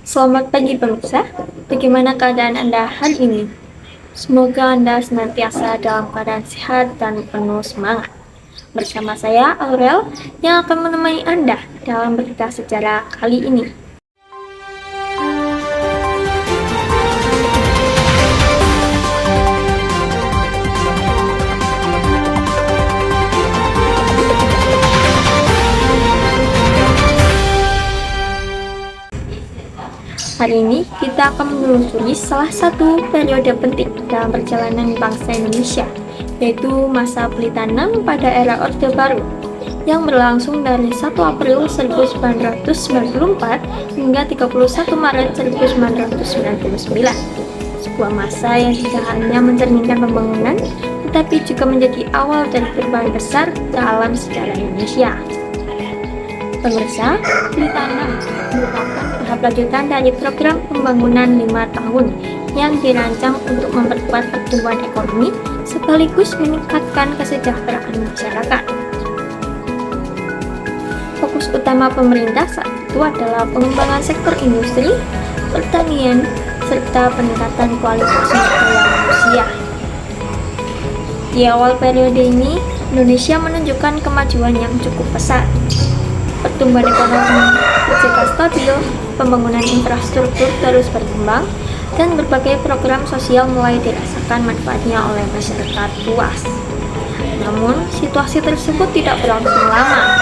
Selamat pagi pemirsa, bagaimana keadaan Anda hari ini? Semoga Anda senantiasa dalam keadaan sehat dan penuh semangat. Bersama saya, Aurel, yang akan menemani Anda dalam berita sejarah kali ini. Hari ini kita akan menelusuri salah satu periode penting dalam perjalanan bangsa Indonesia, yaitu masa Pelitanan pada era Orde Baru, yang berlangsung dari 1 April 1994 hingga 31 Maret 1999. Sebuah masa yang tidak hanya mencerminkan pembangunan, tetapi juga menjadi awal dari perubahan besar dalam sejarah Indonesia. Pemirsa, Pelitanan merupakan tahap lanjutan dari program pembangunan 5 tahun yang dirancang untuk memperkuat pertumbuhan ekonomi sekaligus meningkatkan kesejahteraan masyarakat. Fokus utama pemerintah saat itu adalah pengembangan sektor industri, pertanian, serta peningkatan kualitas sumber daya manusia. Di awal periode ini, Indonesia menunjukkan kemajuan yang cukup pesat. Pertumbuhan ekonomi terjaga stabil, pembangunan infrastruktur terus berkembang, dan berbagai program sosial mulai dirasakan manfaatnya oleh masyarakat luas. Namun, situasi tersebut tidak berlangsung lama.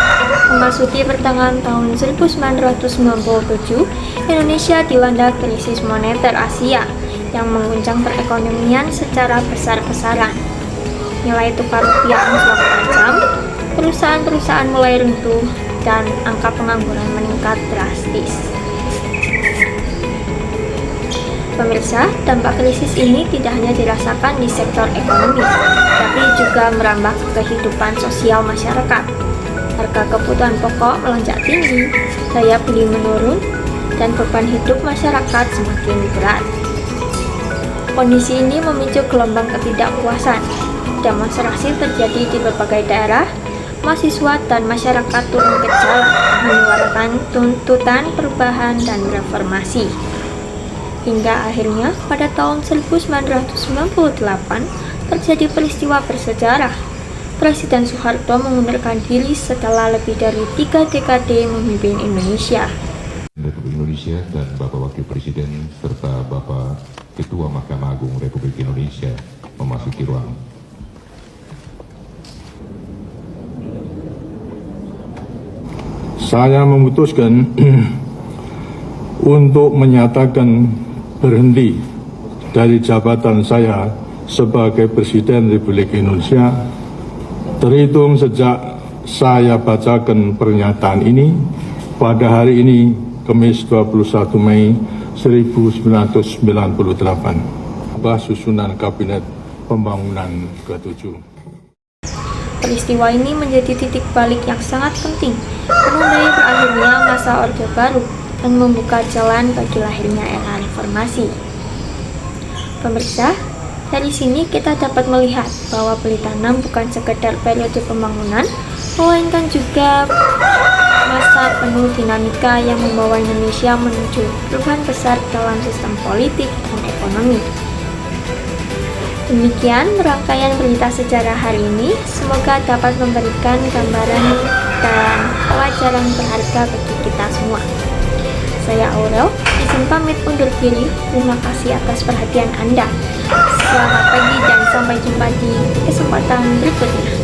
Memasuki pertengahan tahun 1997, Indonesia dilanda krisis moneter Asia yang mengguncang perekonomian secara besar-besaran. Nilai tukar rupiah anjlok tajam, perusahaan-perusahaan mulai runtuh, dan angka pengangguran meningkat drastis. Pemirsa, dampak krisis ini tidak hanya dirasakan di sektor ekonomi, tapi juga merambah ke kehidupan sosial masyarakat. Harga kebutuhan pokok melonjak tinggi, daya beli menurun, dan beban hidup masyarakat semakin berat. Kondisi ini memicu gelombang ketidakpuasan. Demonstrasi terjadi di berbagai daerah. Mahasiswa dan masyarakat turun ke jalan menyuarakan tuntutan perubahan dan reformasi. Hingga akhirnya pada tahun 1998 terjadi peristiwa bersejarah. Presiden Soeharto mengundurkan diri setelah lebih dari 3 dekade memimpin Indonesia. Republik Indonesia dan Bapak Wakil Presiden serta Bapak Ketua Mahkamah Agung Republik Indonesia memasuki ruang. Saya memutuskan untuk menyatakan berhenti dari jabatan saya sebagai Presiden Republik Indonesia terhitung sejak saya bacakan pernyataan ini pada hari ini, Kamis 21 Mei 1998, susunan Kabinet Pembangunan ke-7. Peristiwa ini menjadi titik balik yang sangat penting, menandai berakhirnya masa Orde Baru dan membuka jalan bagi lahirnya era reformasi. Pemirsa, dari sini kita dapat melihat bahwa Pelitanan bukan sekedar periode pembangunan, melainkan juga masa penuh dinamika yang membawa Indonesia menuju perubahan besar dalam sistem politik dan ekonomi. Demikian rangkaian berita sejarah hari ini, semoga dapat memberikan gambaran dan pelajaran berharga bagi kita semua. Saya Aurel, izin pamit undur diri, terima kasih atas perhatian Anda. Selamat pagi dan sampai jumpa di kesempatan berikutnya.